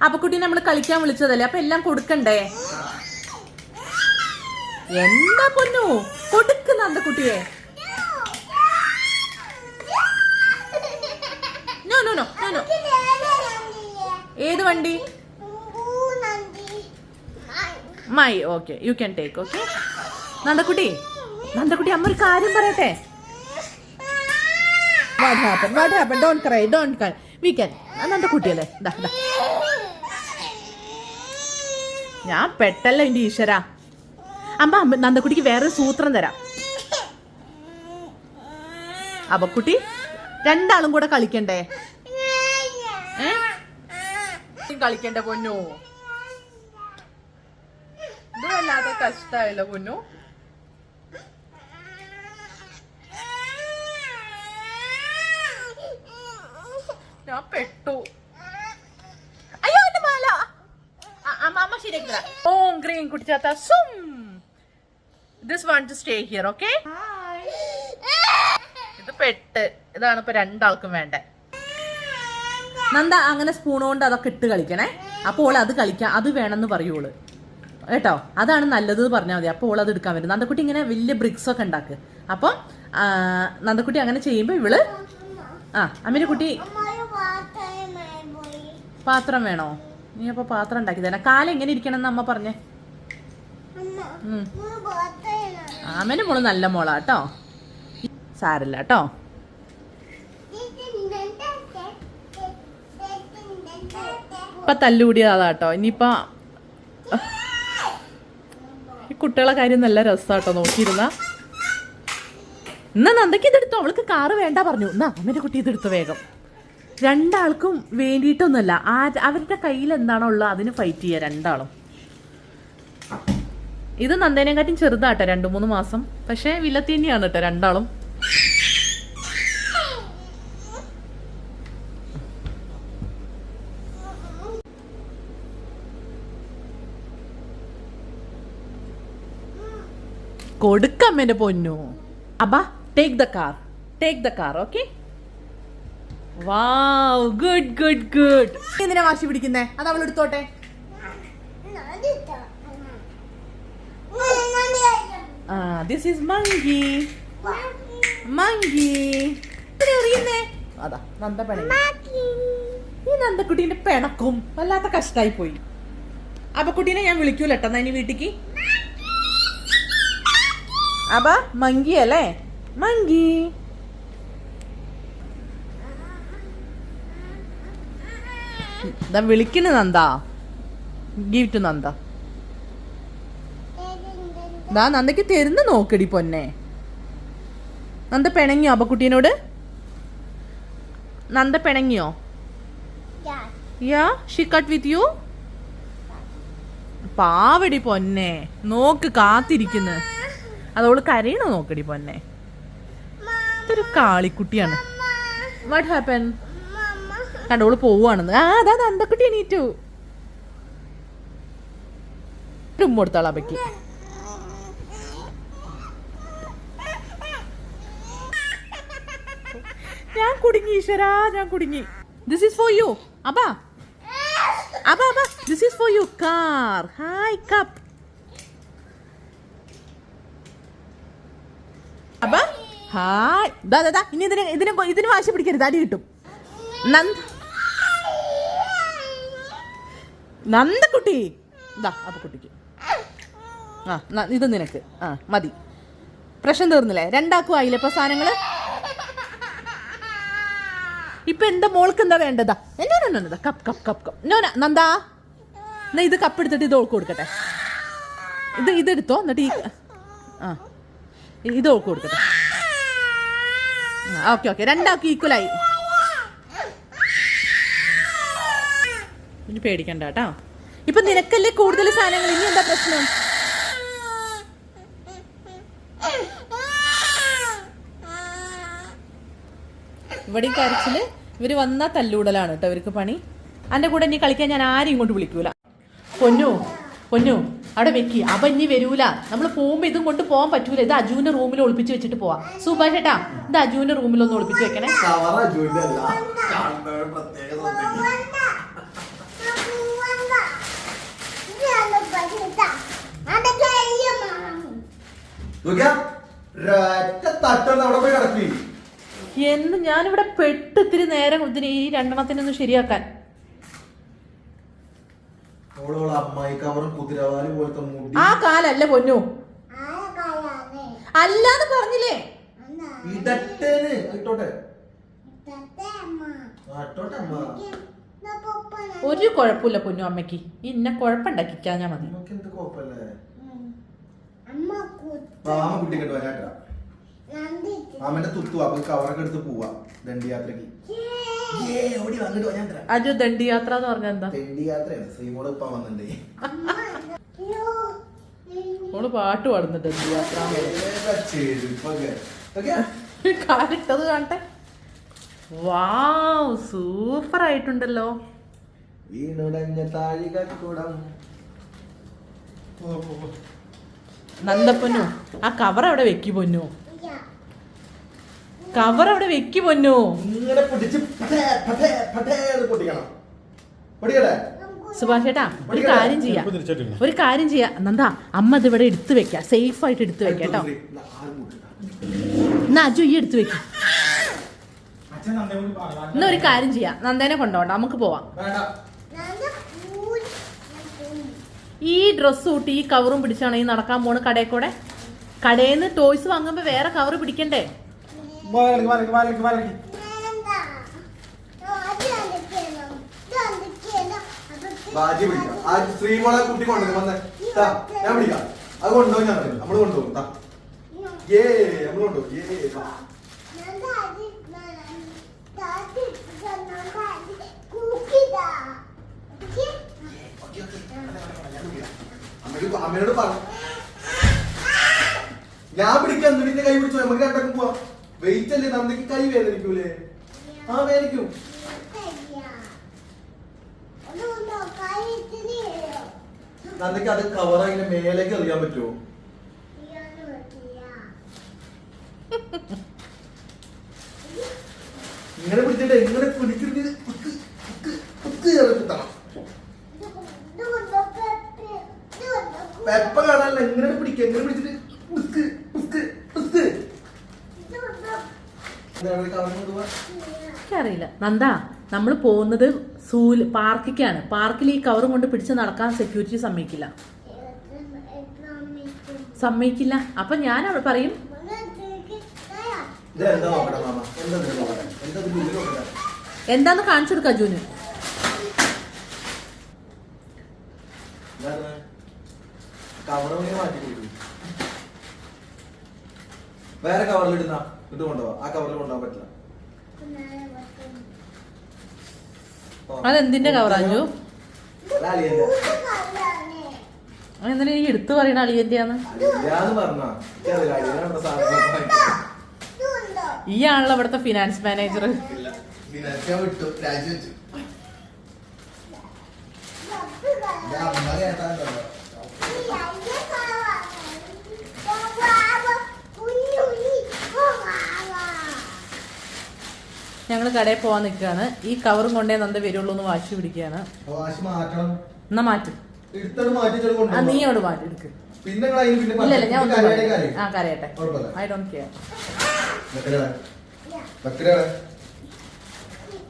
അപ്പക്കുട്ടി നമ്മൾ കളിക്കാൻ വിളിച്ചതല്ലേ, അപ്പൊ എല്ലാം കൊടുക്കണ്ടേ? എന്താ പൊന്നു കൊടുക്കുന്ന അന്തക്കുട്ടിയെ? No no no no. ഏത് വണ്ടി? My. Okay, you can take. Okay നന്ദക്കുട്ടി, നന്ദക്കുട്ടി അമ്മ ഒരു കാര്യം പറയട്ടെ. What happen? Don't cry. We can. നന്ദക്കുട്ടിയല്ലേ? ഞാൻ പെട്ടല്ലോ എന്റെ ഈശ്വര. അമ്മ നന്ദക്കുട്ടിക്ക് വേറൊരു സൂത്രം തരാം. അപ്പക്കുട്ടി രണ്ടാളും കൂടെ കളിക്കണ്ടേ? കളിക്കണ്ടേ പൊന്നു? ഇത് വല്ലാതെ കഷ്ടായല്ലോ പൊന്നു. ഞാൻ പെട്ടു. അയ്യോ എന്റെ മാല. അമ്മ ശരിയാക്കി തരാം. ഓ ഗ്രീൻ കുട്ടിച്ചാത്ത സും. This want to stay here, okay? ഇത് പെട്ട്. ഇതാണ് ഇപ്പൊ രണ്ടാൾക്കും വേണ്ടേ. നന്ദ അങ്ങനെ സ്പൂൺ കൊണ്ട് അതൊക്കെ ഇട്ട് കളിക്കണേ. അപ്പോൾ അത് കളിക്കാം, അത് വേണമെന്ന് പറയുള്ളൂ കേട്ടോ. അതാണ് നല്ലത് പറഞ്ഞാൽ മതി. അപ്പോൾ അത് എടുക്കാൻ വരും. നന്ദക്കുട്ടി ഇങ്ങനെ വലിയ ബ്രിക്സ് ഒക്കെ ഉണ്ടാക്ക്. അപ്പം നന്ദക്കുട്ടി അങ്ങനെ ചെയ്യുമ്പോ ഇവള് അമ്മേന്റെ കുട്ടി പാത്രം വേണോ? നീ അപ്പൊ പാത്രം ഉണ്ടാക്കി തരാം. കാലം എങ്ങനെ ഇരിക്കണം എന്ന് അമ്മ പറഞ്ഞേ. ആമേന്റെ മോള് നല്ല മോളാ കേട്ടോ, സാരല്ല കേട്ടോ. ഇപ്പൊ തല്ലുകൂടിയതാ കേട്ടോ. ഇനിയിപ്പൊ ഈ കുട്ടികളെ കാര്യം നല്ല രസാട്ടോ നോക്കിയിരുന്ന. എന്നാ നന്ദക്ക് ഇതെടുത്തോ, അവൾക്ക് കാറ് വേണ്ട പറഞ്ഞു. എന്നാ അമ്മേന്റെ കുട്ടി ഇതെടുത്തു വേഗം. രണ്ടാൾക്കും വേണ്ടിയിട്ടൊന്നുമല്ല, അവരുടെ കയ്യിൽ എന്താണോ ഉള്ളത് അതിന് ഫൈറ്റ് ചെയ്യുക രണ്ടാളും. ഇത് നന്ദേനെക്കാട്ടും ചെറുതാട്ടോ, 2-3 മാസം. പക്ഷെ വില്ലത്തി തന്നെയാണ് കേട്ടോ രണ്ടാളും. കൊടുക്കമ്മേന്റെ പൊന്നു. അബാ ടേക്ക് ദ കാർ. ഓക്കെ വാവ്, ഗുഡ്. എന്തിനാ വാശി പിടിക്കുന്നേ? അത് അവൾ എടുത്തോട്ടെ. This is monkey. എറിയുന്നേ അതാ നന്ദ പിണങ്ങി. ഈ നന്ദക്കുട്ടീന്റെ പിണക്കും വല്ലാത്ത കഷ്ടായി പോയി. അപ്പക്കുട്ടീനെ ഞാൻ വിളിക്കൂല കേട്ടോ ഇനി വീട്ടിക്ക്. അബ മങ്കി അല്ലേ? മങ്കി വിളിക്കണ് നന്ദ. Give to Nanda. നന്ദക്ക് തരുന്ന നോക്കടി പൊന്നെ. നന്ദ പിണങ്ങിയോ അപ്പക്കുട്ടീനോട്? നന്ദ പിണങ്ങിയോ? Yeah she cut with you. പാവടി പൊന്നെ, നോക്ക് കാത്തിരിക്കുന്നു. അതോള് കരയണോ നോക്കടി പൊന്നെ. ഇതൊരു കാളിക്കുട്ടിയാണ്. What happen? കണ്ടോള് പോവാണെന്ന്. അതാ നന്ദക്കുട്ടി എണീറ്റു. കൊടുത്താളാ അപ്പയ്ക്ക്. ഞാൻ കുടുങ്ങി ഈശ്വരാ, ഞാൻ കുടുങ്ങി. This is for you ABHA. This is for you car. Hi cup. ABHA hi. ഇനി ഇതിന് വാശി പിടിക്കരുത്, അടി കിട്ടും. നന്ദക്കുട്ടി അപ്പക്കുട്ടിക്ക്. ഇത് നിനക്ക് മതി. പ്രശ്നം തീർന്നില്ലേ? രണ്ടാക്കും ആയില്ലേ ഇപ്പൊ സാധനങ്ങള്? ഇപ്പൊ എന്താ മോൾക്ക് എന്താ വേണ്ടതാ? കപ്പ്. നന്ദാ എന്നാ ഇത് കപ്പ് എടുത്തിട്ട് ഇത് ഓൾക്ക് കൊടുക്കട്ടെ. ഇതെടുത്തോ, എന്നിട്ട് ഇത് ഓൾക്ക് കൊടുക്കട്ടെ. ഓക്കെ രണ്ടാക്കും ഈക്വലായി. ഇനി പേടിക്കണ്ട കേട്ടോ. ഇപ്പൊ നിനക്കല്ലേ കൂടുതൽ സാധനങ്ങൾ. ഇനി എന്താ പ്രശ്നം? ഇവിടെ കരച്ചില്. ഇവര് വന്നാ തല്ലൂടലാണ് കേട്ടോ ഇവർക്ക് പണി. എൻ്റെ കൂടെ ഇനി കളിക്കാൻ ഞാൻ ആരും ഇങ്ങോട്ട് വിളിക്കൂല. പൊന്നു അവിടെ വെക്കി. അപ്പൊ ഇനി വരൂല. നമ്മൾ പോകുമ്പോ ഇതും കൊണ്ട് പോകാൻ പറ്റൂല. ഇത് അജുവിന്റെ റൂമിൽ ഒളിപ്പിച്ച് വെച്ചിട്ട് പോവാ. സുഭാഷ് ചേട്ടാ, ഇത് അജുവിന്റെ റൂമിലൊന്ന് ഒളിപ്പിച്ച് വെക്കണേ. എന്ന് ഞാനിവിടെ പെട്ട് ഇത്തിരി നേരം ഇതിന് ഈ രണ്ടെണ്ണത്തിനൊന്ന് ശരിയാക്കാൻ. ആ കാലല്ല പൊന്നു, അല്ലാന്ന് പറഞ്ഞില്ലേ. ഒരു കുഴപ്പമില്ല പൊന്നു അമ്മയ്ക്ക്. ഇന്ന കുഴപ്പമുണ്ടാക്കിക്കാഞ്ഞാ മതി. മാമന്റെ തുത്തു അപ്പൊ കവറൊക്കെ എടുത്ത് പോവാ ദണ്ഡിയാത്രക്ക്. അജു ദണ്ഡിയാത്ര എന്ന് പറഞ്ഞ എന്താ? ദണ്ഡിയാത്രയാണ്. ശ്രീമോള് ഇപ്പൊ വന്നിട്ടേ ഓള് പാട്ട് പാടുന്നുണ്ട് ദണ്ഡിയാത്ര. കാലിട്ടത് കാണട്ടെ. വാവ്, സൂപ്പർ ആയിട്ടുണ്ടല്ലോ. വീണുടഞ്ഞ താഴികക്കുടം. നന്ദപ്പൊന്നു ആ കവർ അവിടെ വെക്കി പൊന്നു. കവർ അവിടെ വെക്കി പൊന്നു. ഇങ്ങനെ പിടിച്ച് പൊട്ടിക്കണം. സുഭാഷ് ചേട്ടാ ഒരു കാര്യം ചെയ്യാം നന്ദ. അമ്മ ഇത് ഇവിടെ എടുത്തു വെക്കാം, സേഫ് ആയിട്ട് എടുത്തു വെക്കാം കേട്ടോ. എന്നാ അജു ഈ എടുത്തു വെക്കാം. എന്നാ ഒരു കാര്യം ചെയ്യാം, നന്ദേനെ കൊണ്ടോണ്ട, നമുക്ക് പോവാം. ഈ ഡ്രസ്സ് കൂട്ടി ഈ കവറും പിടിച്ചാണ് ഈ നടക്കാൻ പോണ് കടയിൽ കൂടെ. കടയിൽ നിന്ന് ടോയ്സ് വാങ്ങുമ്പോ വേറെ കവർ പിടിക്കണ്ടേ? ശ്രീമോളെ കുട്ടി കൊണ്ടുവരും. ഞാൻ പിടിക്കാം. അത് കൊണ്ടുപോകും. ഞാൻ നമ്മള് കൊണ്ടുപോകും. നമ്മള് കൊണ്ടുപോകും. അമ്മയോട് പറഞ്ഞു ഞാൻ പിടിക്കാൻ. നിന്റെ കൈ പിടിച്ചോ, നമുക്ക് രണ്ടാക്കും പോവാം. വെയിറ്റ് അല്ലേ, നന്ദക്ക് കൈ വേദനിക്കൂലേ? ആ വേദനിക്കും. നന്ദക്ക് അത് കവർ അതിന്റെ മേലേക്ക് എറിയാൻ പറ്റുമോ? ഇങ്ങനെ പിടിച്ചിട്ട് എങ്ങനെ പിടിക്കുന്നത്? കുത്തണം. പെപ്പ കാണാനല്ല, എങ്ങനെ പിടിക്കുക? എങ്ങനെ പിടിച്ചിട്ട് എനിക്കറിയില്ല നന്ദ. നമ്മൾ പോകുന്നത് പാർക്കിക്കാണ്. പാർക്കിൽ ഈ കവറും കൊണ്ട് പിടിച്ച് നടക്കാൻ സെക്യൂരിറ്റി സമ്മതിക്കില്ല. അപ്പൊ ഞാൻ അവിടെ പറയും എന്താന്ന് കാണിച്ചു കൊടുക്ക അജുന്. വേറെ കവറിലിടുന്ന ഇത് കൊണ്ടുപോവാ. ആ കവറിൽ കൊണ്ടുപോകാൻ പറ്റില്ല. അതെന്തിന്റെ കവർ അജു? എന്തിനാ ഈ എടുത്തു പറയണ അളിയന്റെയാന്ന്? ഈ ആണല്ലോ ഇവിടുത്തെ ഫിനാൻസ് മാനേജർ. ഞങ്ങള് കടയിൽ പോവാൻ നിൽക്കുകയാണ്. ഈ കവറും കൊണ്ടേ നന്ദ വരുള്ളൂ എന്ന് വാശി പിടിക്കുകയാണ്. എന്നാ മാറ്റും. നീ അവിടെ മാറ്റി എടുക്ക്. ഇല്ലല്ല ഞാൻ ഒന്നും കരയട്ടെ. I don't care.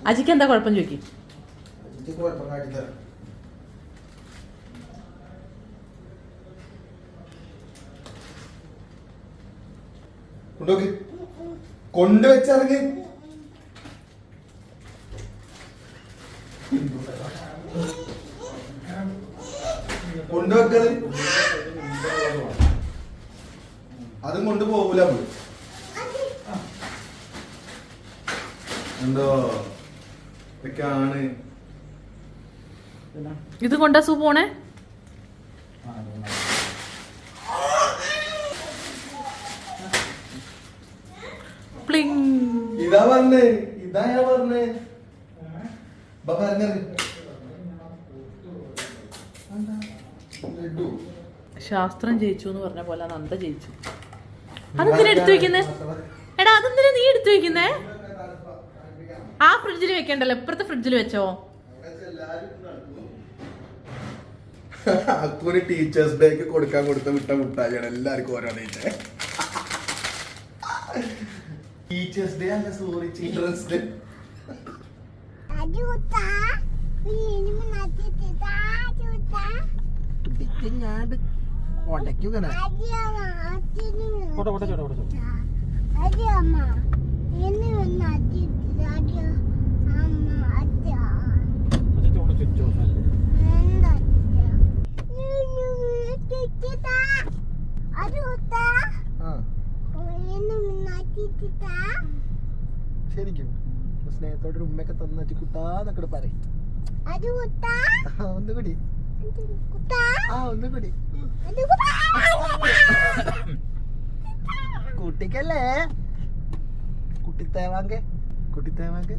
അജിക്ക് എന്താ കുഴപ്പം ചോദിക്കും? കൊണ്ടുവച്ചിറങ്ങി കൊണ്ടുവെക്കല്. അതും കൊണ്ടുപോകൂല. എന്തോ ഇതൊക്കെയാണ്. ഇത് കൊണ്ടാ സൂ പോണേ. ഇതാ പറഞ്ഞേ, ഇതാ ഞാൻ പറഞ്ഞേ. ശാസ്ത്രം ജയിച്ചു എന്ന് പറഞ്ഞ പോലെ നന്ദ ജയിച്ചു. അതെന്തിനാ എടുത്തു വെക്കുന്നേ? എടാ അതെന്തിനാ നീ എടുത്തു വെക്കുന്നേ? ആ ഫ്രിഡ്ജിൽ വെക്കണ്ടല്ലോ, ഇപ്പുറത്തെ ഫ്രിഡ്ജിൽ വെച്ചോ. അക്കൂന് ടീച്ചേഴ്സ് ഡേക്ക് കൊടുക്കാൻ കൊടുത്ത വിട്ട മുട്ടായിയാണ് എല്ലാവർക്കും ഓരോ ടീച്ചേഴ്സ് ഡേ അല്ല, സോറി, ചിൽഡ്രൻസ് ഡേ. ശരിക്കും സ്നേഹത്തോടെ ഉമ്മയൊക്കെ തന്നിട്ട് കുട്ടാന്നൊക്കെ പറയും. ഒന്നുകൂടി ഒന്നുകൂടി കുട്ടിക്കല്ലേ, കുട്ടിത്തേവാങ്കെ കുട്ടിത്തേവാങ്കെ.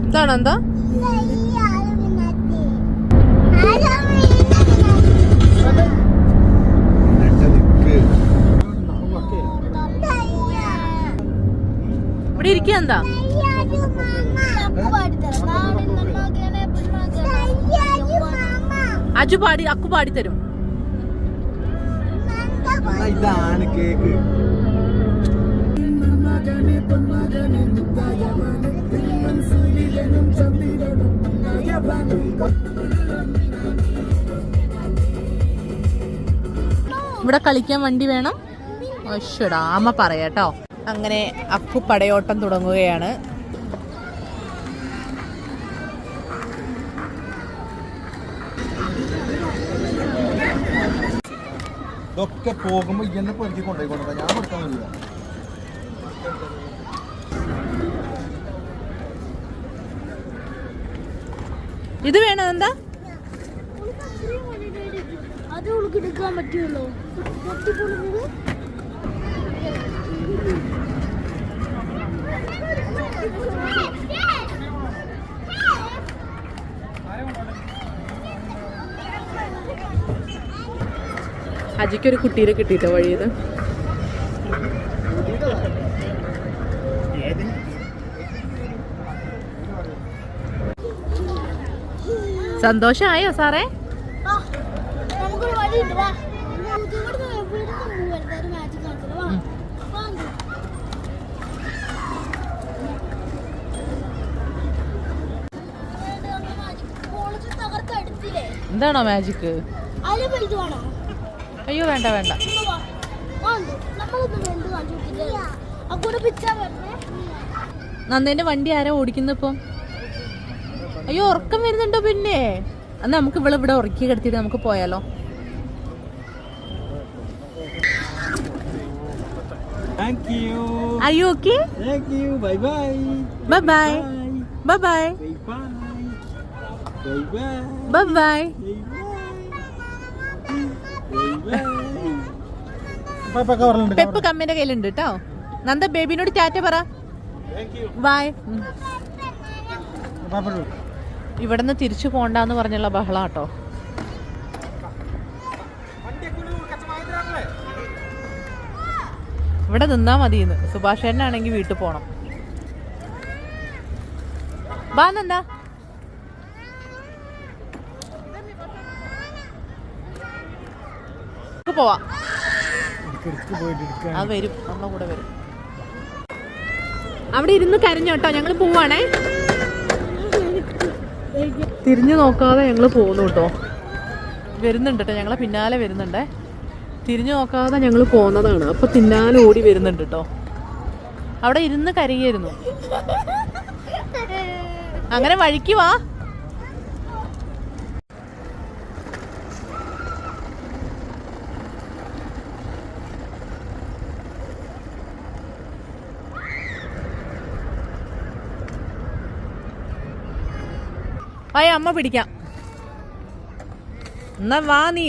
ഇതാണോ എന്താ? ഇവിടെ ഇരിക്കുക എന്താ? അജു പാടി, അക്കു പാടി തരും. ഇതാണ് കേക്ക്. ഇവിടെ കളിക്കാൻ വണ്ടി വേണം. അശ്വടാ, അമ്മ പറയാട്ടോ. അങ്ങനെ അക്കു പടയോട്ടം തുടങ്ങുകയാണ്. ഇതൊക്കെ പോകുമ്പോ ഇങ്ങനെ പെറുക്കി കൊണ്ടുപോയിക്കൊണ്ടാ, ഞാൻ കൊടുക്കാനില്ല. ഇത് വേണം എന്താ? അത് എടുക്കാൻ പറ്റുമല്ലോ. അജിക്കൊരു കുട്ടീനെ കിട്ടിയിട്ടോ വഴിയത്. സന്തോഷമായോ സാറേ? എന്താണോ മാജിക്ക്? അയ്യോ വേണ്ട വേണ്ട. നന്ദേന്റെ വണ്ടി ആരാ ഓടിക്കുന്ന ഇപ്പം? അയ്യോ ഉറക്കം വരുന്നുണ്ടോ? പിന്നെ അന്ന് നമുക്ക് ഇവിടെ ഉറക്കി കിടത്തിട്ട് നമുക്ക് പോയാലോ? Thank you. Are you okay? Thank you. Bye bye. Bye bye. Bye bye. Bye bye. Bye bye. പെപ്പ് കമ്മിന്റെ കയ്യിലുണ്ട് കേട്ടോ. നന്ദ ബേബിനോട് ടാറ്റ പറ. ബൈ. ഇവിടുന്ന് തിരിച്ചു പോണ്ടെന്ന് പറഞ്ഞുള്ള ബഹള കേട്ടോ. ഇവിടെ നിന്നാ മതിന്ന്. സുഭാഷേട്ടനാണെങ്കിൽ വീട്ടിൽ പോണം. ബാ നന്ദ. പോവാ. അത് വരും, നമ്മുടെ കൂടെ വരും. അവിടെ ഇരുന്ന് കരഞ്ഞോട്ടോ. ഞങ്ങൾ പോവാണേ. തിരിഞ്ഞു നോക്കാതെ ഞങ്ങൾ പോകുന്നു കേട്ടോ. വരുന്നുണ്ട് കേട്ടോ, ഞങ്ങളെ പിന്നാലെ വരുന്നുണ്ടേ. തിരിഞ്ഞു നോക്കാതെ ഞങ്ങൾ പോകുന്നതാണ്. അപ്പൊ പിന്നാലെ ഓടി വരുന്നുണ്ട് കേട്ടോ. അവിടെ ഇരുന്ന് കരയായിരുന്നു. അങ്ങനെ വഴിക്ക് വാ. അമ്മ പിടിക്കാം. എന്നാ വാ നീ.